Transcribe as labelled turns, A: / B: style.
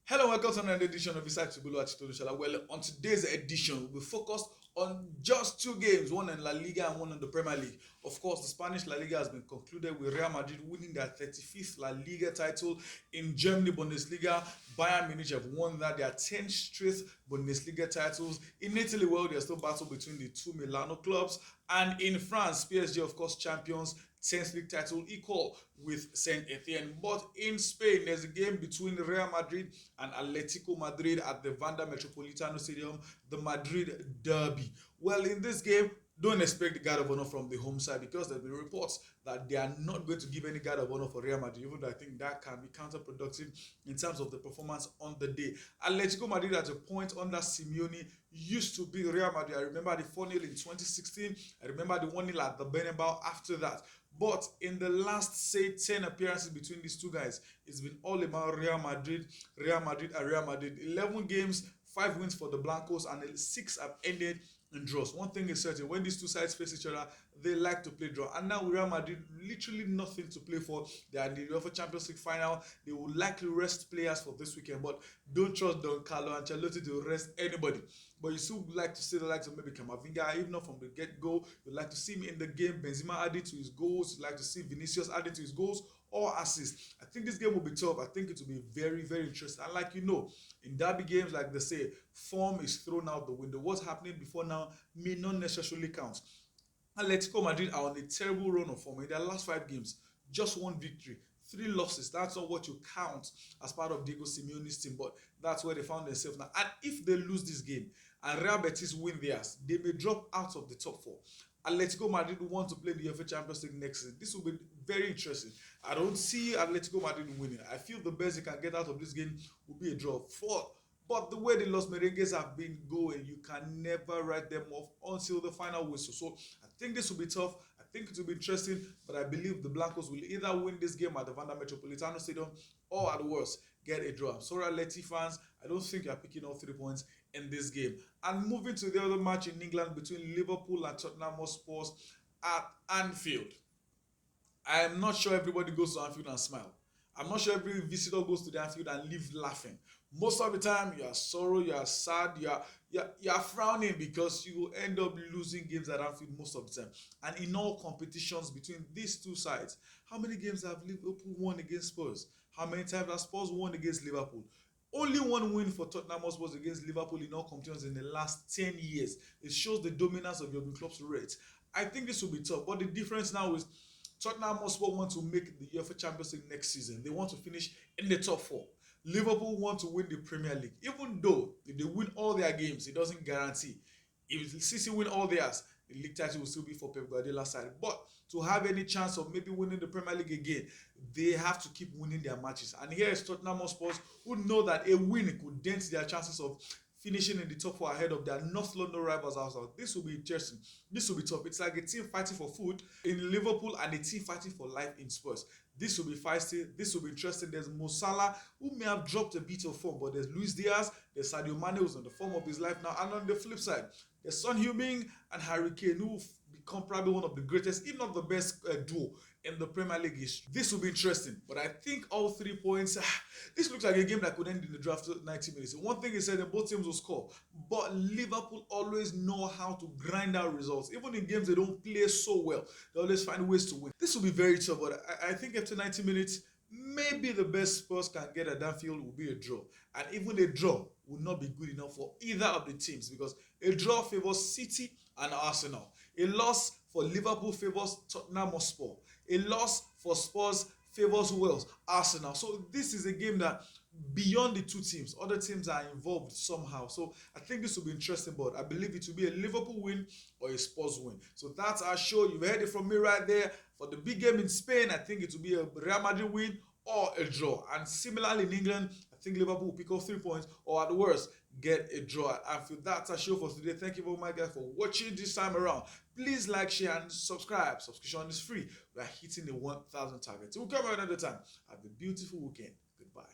A: Hello, welcome to another edition of Inside Tubulu Achitolu. Well, on today's edition, we'll be focused on just two games, one in La Liga and one in the Premier League. Of course, the Spanish La Liga has been concluded with Real Madrid winning their 35th La Liga title. In Germany Bundesliga, Bayern Munich have won their 10th straight Bundesliga titles. In Italy, well, there's still battle between the two Milano clubs. And in France, PSG, of course, champions, 10th league title equal with Saint Etienne. But in Spain, there's a game between Real Madrid and Atletico Madrid at the Wanda Metropolitano Stadium, the Madrid derby. Well, in this game, don't expect the guard of honor from the home side because there have been reports that they are not going to give any guard of honor for Real Madrid, even though I think that can be counterproductive in terms of the performance on the day. Atletico Madrid at a point under Simeone used to be Real Madrid. I remember the 4-0 in 2016. I remember the 1-0 at the Bernabeu after that. But in the last, say, 10 appearances between these two guys, it's been all about Real Madrid, and Real Madrid. 11 games, 5 wins for the Blancos, and 6 have ended in draws. One thing is certain, when these two sides face each other, they like to play draw. And now Real Madrid, literally nothing to play for. They are in the UEFA Champions League final. They will likely rest players for this weekend, but don't trust Don Carlo Ancelotti to rest anybody. But you still like to see the likes of maybe Camavinga, even not from the get-go. You like to see him in the game, Benzema adding to his goals. You like to see Vinicius adding to his goals or assists. I think this game will be tough. I think it will be very, very interesting. And like you know, in derby games, like they say, form is thrown out the window. What's happening before now may not necessarily count. Atletico Madrid are on a terrible run of form. In their last 5 games, just 1 victory, 3 losses. That's not what you count as part of Diego Simeone's team, but that's where they found themselves now. And if they lose this game and Real Betis win theirs, they may drop out of the top 4. Atletico Madrid want to play the UEFA Champions League next season. This will be very interesting. I don't see Atletico Madrid winning. I feel the best they can get out of this game will be a draw. But the way the Los Merengues have been going, you can never write them off until the final whistle. So I think this will be tough. I think it will be interesting, but I believe the Blancos will either win this game at the Wanda Metropolitano Stadium or at worst, get a draw. I'm sorry, Atleti fans. I don't think you're picking up 3 points in this game. And moving to the other match in England between Liverpool and Tottenham Hotspur at Anfield. I am not sure everybody goes to Anfield and smile. I'm not sure every visitor goes to the Anfield and leave laughing. Most of the time, you are sorrow, you are sad, you are frowning because you will end up losing games at Anfield most of the time. And in all competitions between these two sides, how many games have Liverpool won against Spurs? How many times have Spurs won against Liverpool? Only 1 win for Tottenham was against Liverpool in all competitions in the last 10 years. It shows the dominance of your club's rate. I think this will be tough, but the difference now is Tottenham Hotspur want to make the UEFA Champions League next season. They want to finish in the top 4. Liverpool want to win the Premier League. Even though if they win all their games, it doesn't guarantee. If City win all theirs, the league title will still be for Pep Guardiola's side. But to have any chance of maybe winning the Premier League again, they have to keep winning their matches. And here is Tottenham Hotspur who know that a win could dent their chances of finishing in the top 4 ahead of their North London rivals outside. This will be interesting. This will be tough. It's like a team fighting for food in Liverpool and a team fighting for life in Spurs. This will be feisty. This will be interesting. There's Mo Salah, who may have dropped a bit of form, but there's Luis Diaz, there's Sadio Mane, who's on the form of his life now. And on the flip side, there's Son Heung-min and Harry Kane, who become probably one of the greatest, if not the best duo in the Premier League history. This will be interesting, but I think all 3 points, this looks like a game that could end in the draft 90 minutes. One thing is that both teams will score, but Liverpool always know how to grind out results. Even in games they don't play so well, they always find ways to win. This will be very tough, but I think after 90 minutes, maybe the best Spurs can get at Anfield will be a draw. And even a draw will not be good enough for either of the teams because a draw favors City and Arsenal. A loss for Liverpool favors Tottenham Hotspur. A loss for Spurs favors who else? Arsenal. So this is a game that beyond the two teams, other teams are involved somehow. So I think this will be interesting, but I believe it will be a Liverpool win or a Spurs win. So that's our show. You've heard it from me right there. For the big game in Spain, I think it will be a Real Madrid win or a draw. And similarly in England, I think Liverpool will pick up 3 points or at the worst, get a draw at Anfield. That's our show for today. Thank you very much, guys, for watching this time around. Please like, share, and subscribe. Subscription is free. We are hitting the 1,000 target. We'll come another time. Have a beautiful weekend. Goodbye.